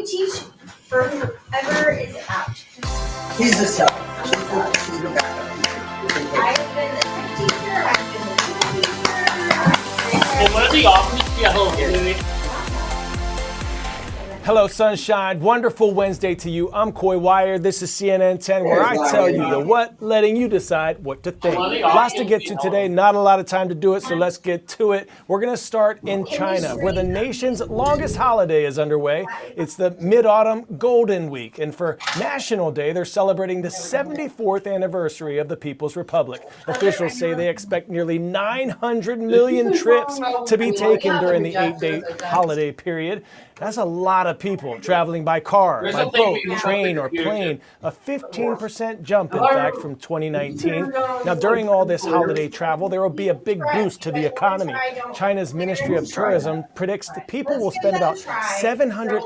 teach for whoever is out. He's the sub. She's the backup teacher. I've been the tech teacher, I've been the tutor teacher. Hello, sunshine. Wonderful Wednesday to you. I'm Coy Wire. This is CNN 10, where I tell you the what, letting you decide what to think. Lots to get to today. Not a lot of time to do it, so let's get to it. We're going to start in China, where the nation's longest holiday is underway. It's the Mid-Autumn Golden Week, and for National Day, they're celebrating the 74th anniversary of the People's Republic. Officials say they expect nearly 900 million trips to be taken during the 8-day holiday period. That's a lot of people traveling by car, by boat, train, or plane. A 15% jump, in fact, from 2019. Now, during all this holiday travel, there will be a big boost to the economy. China's Ministry of Tourism predicts that people will spend about 780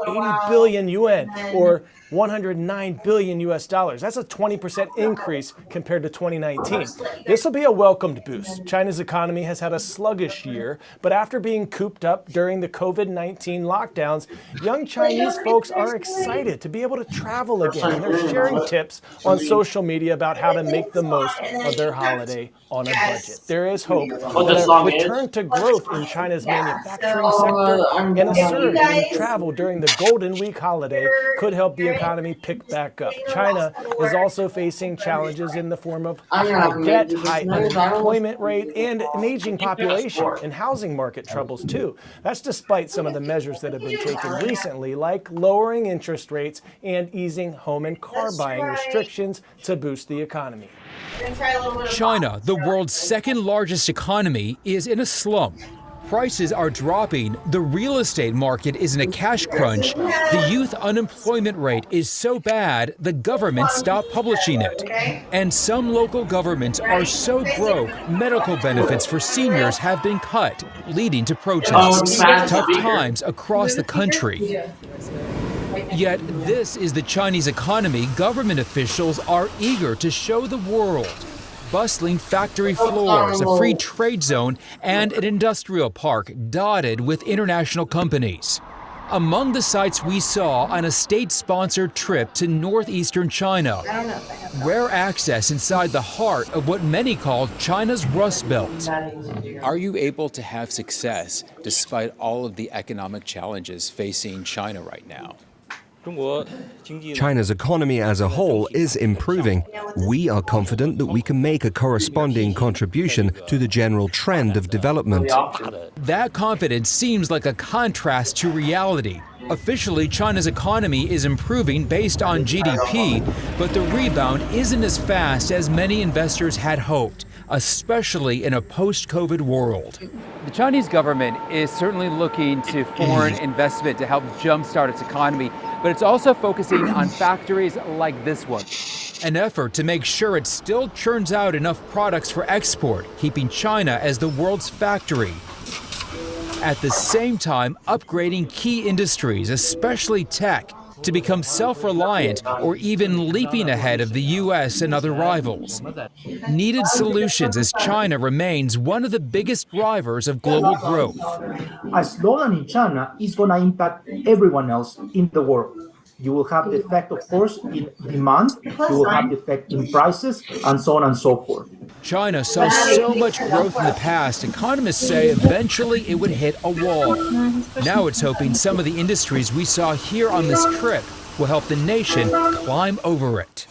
billion yuan, or 109 billion US dollars. That's a 20% increase compared to 2019. This will be a welcomed boost. China's economy has had a sluggish year, but after being cooped up during the COVID-19 lockdowns, young Chinese folks are excited to be able to travel again. And they're sharing tips on social media about how to make the most of their holiday on a budget. There is hope that a return to growth in China's manufacturing sector and a surge in travel during the Golden Week holiday could help the economy pick back up. China is also facing challenges in the form of high debt, high unemployment rate, and an aging population, and housing market troubles too. That's despite some of the measures that have been taken recently, like lowering interest rates and easing home and car buying restrictions to boost the economy. China, the world's second largest economy, is in a slump. Prices are dropping, the real estate market is in a cash crunch, the youth unemployment rate is so bad the government stopped publishing it. And some local governments are so broke, medical benefits for seniors have been cut, leading to protests. Tough times across the country. Yet this is the Chinese economy government officials are eager to show the world. Bustling factory floors, a free trade zone, and an industrial park dotted with international companies. Among the sights we saw on a state-sponsored trip to northeastern China, rare access inside the heart of what many call China's Rust Belt. Are you able to have success despite all of the economic challenges facing China right now? China's economy as a whole is improving. We are confident that we can make a corresponding contribution to the general trend of development. That confidence seems like a contrast to reality. Officially, China's economy is improving based on GDP, but the rebound isn't as fast as many investors had hoped, especially in a post-COVID world. The Chinese government is certainly looking to foreign investment to help jumpstart its economy, but it's also focusing on factories like this one. An effort to make sure it still churns out enough products for export, keeping China as the world's factory. At the same time, upgrading key industries, especially tech, to become self-reliant or even leaping ahead of the U.S. and other rivals. Needed solutions as China remains one of the biggest drivers of global growth. A slowdown in China is going to impact everyone else in the world. You will have the effect, of course, in demand, you will have the effect in prices, and so on and so forth. China saw so much growth in the past, economists say eventually it would hit a wall. Now it's hoping some of the industries we saw here on this trip will help the nation climb over it.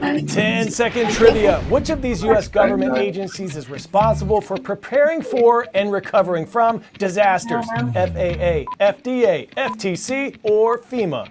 10-second trivia. Which of these U.S. government agencies is responsible for preparing for and recovering from disasters? FAA, FDA, FTC, or FEMA?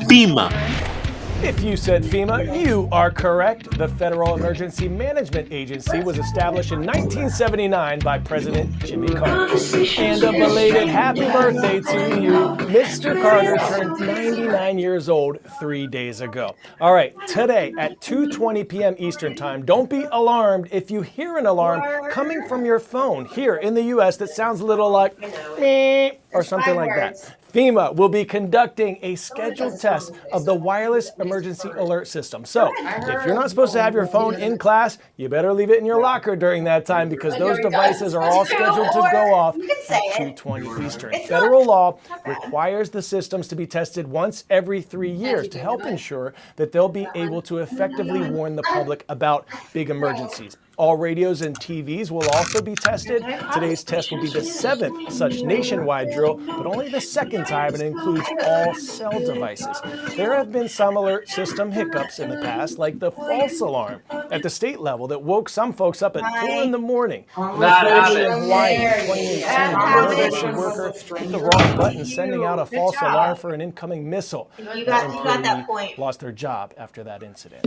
FEMA. If you said FEMA, you are correct. The Federal Emergency Management Agency was established in 1979 by President Jimmy Carter. And a belated happy birthday to you. Mr. Carter turned 99 years old 3 days ago. All right, today at 2:20 p.m. Eastern Time, don't be alarmed if you hear an alarm coming from your phone here in the U.S. that sounds a little like, meh, or something like that. FEMA will be conducting a scheduled test of the wireless emergency alert system. So if you're not supposed to have your phone in class, you better leave it in your locker during that time, because those devices are all scheduled to go off at 2:20 Eastern. Federal law requires the systems to be tested once every 3 years to help ensure that they'll be able to effectively warn the public about big emergencies. All radios and TVs will also be tested. Today's test will be the 7th such nationwide drill, but only the 2nd time it includes all cell devices. There have been some alert system hiccups in the past, like the false alarm at the state level that woke some folks up at 4 in the morning. Notably in Hawaii in 2018, a university worker hit the wrong button, sending out a false alarm for an incoming missile. You got that point. Lost their job after that incident.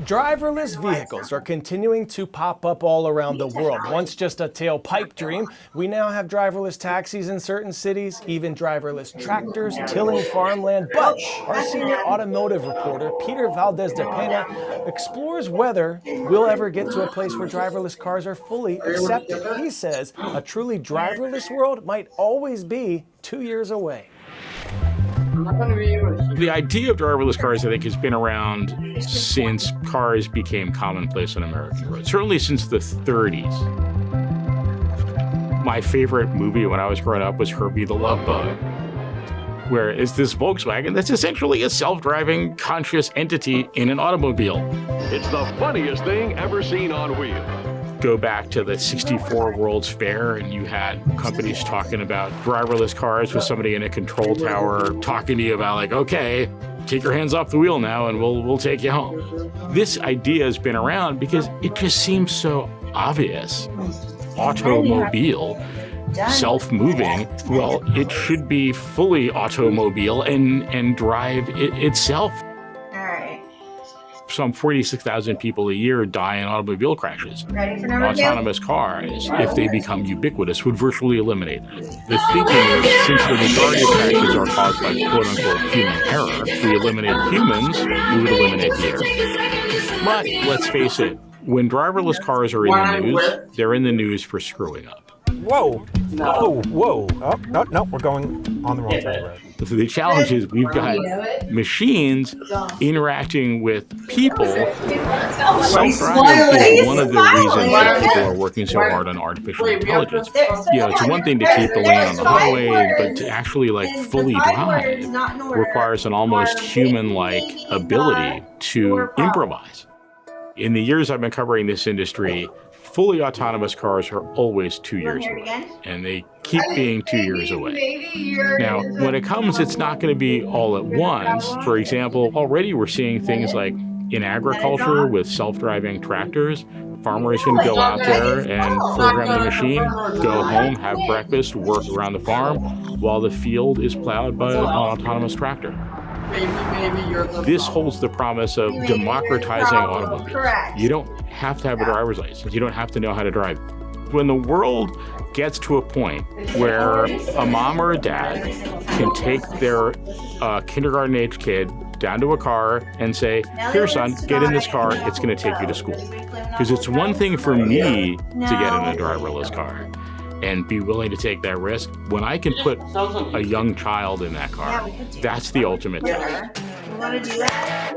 Driverless vehicles are continuing to pop up all around the world. Once just a tailpipe dream, we now have driverless taxis in certain cities, even driverless tractors tilling farmland. But our senior automotive reporter, Peter Valdez de Pena, explores whether we'll ever get to a place where driverless cars are fully accepted. He says a truly driverless world might always be 2 years away. The idea of driverless cars, I think, has been around since cars became commonplace on American roads, certainly since the 30s. My favorite movie when I was growing up was Herbie the Love Bug, where it's this Volkswagen that's essentially a self-driving, conscious entity in an automobile. It's the funniest thing ever seen on wheels. Go back to the '64 World's Fair, and you had companies talking about driverless cars with somebody in a control tower talking to you about, like, okay, take your hands off the wheel now and we'll take you home. This idea has been around because it just seems so obvious. Automobile, self-moving, well, it should be fully automobile and drive itself. Some 46,000 people a year die in automobile crashes. Ready for number 2? Autonomous cars, if they become ubiquitous, would virtually eliminate them. The thinking is, since the majority of crashes are caused by quote-unquote human error, if we eliminate humans, we would eliminate the error. But let's face it, when driverless cars are in the news, they're in the news for screwing up. Whoa, whoa, whoa. Oh, no, we're going on the wrong side of the road. So the challenge is we've got machines interacting with people. Self-driving is one of the reasons that people are working so hard on artificial intelligence. It's one thing to keep the lane on the highway, but to actually fully drive requires an almost human-like ability to improvise. In the years I've been covering this industry, fully autonomous cars are always 2 years away, and they keep being 2 years away. Now, when it comes, it's not going to be all at once. For example, already we're seeing things like in agriculture with self-driving tractors. Farmers can go out there and program the machine, go home, have breakfast, work around the farm, while the field is plowed by an autonomous tractor. This holds the promise of democratizing automobiles. You don't have to have a driver's license. You don't have to know how to drive. When the world gets to a point where a mom or a dad can take their kindergarten-age kid down to a car and say, here, son, get in this car. It's going to take you to school. Because it's one thing for me to get in a driverless car and be willing to take that risk. When I can put a young child in that car, that's the ultimate test. You want to do that?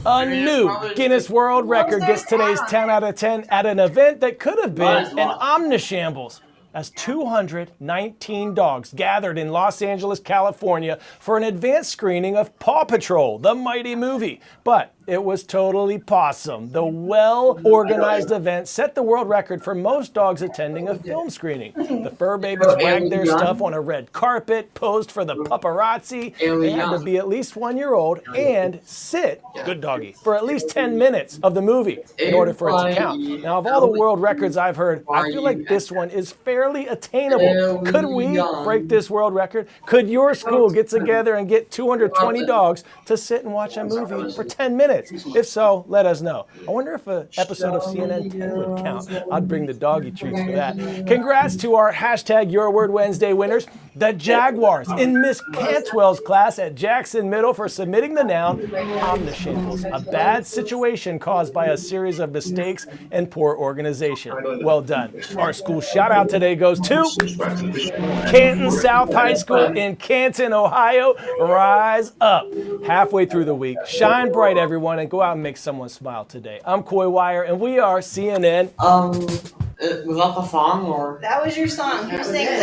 A new Guinness World Record gets today's 10 out of 10 at an event that could have been an omnishambles, as 219 dogs gathered in Los Angeles, California for an advanced screening of Paw Patrol, the mighty movie. But it was totally pawsome. The well-organized event set the world record for most dogs attending a film screening. The fur babies wagged their stuff on a red carpet, posed for the paparazzi. They had to be at least 1 year old and sit, good doggy, for at least 10 minutes of the movie in order for it to count. Now, of all the world records I've heard, I feel like this one is fairly attainable. Could we break this world record? Could your school get together and get 220 dogs to sit and watch a movie for 10 minutes? If so, let us know. I wonder if an episode of CNN 10 would count. I'd bring the doggy treats for that. Congrats to our hashtag Your Word Wednesday winners. The Jaguars in Miss Cantwell's class at Jackson Middle for submitting the noun omnishambles, a bad situation caused by a series of mistakes and poor organization. Well done. Our school shout out today goes to Canton South High School in Canton, Ohio. Rise up. Halfway through the week, shine bright, everyone, and go out and make someone smile today. I'm Coy Wire, and we are CNN. Was that the song or? That was your song. Who sings it?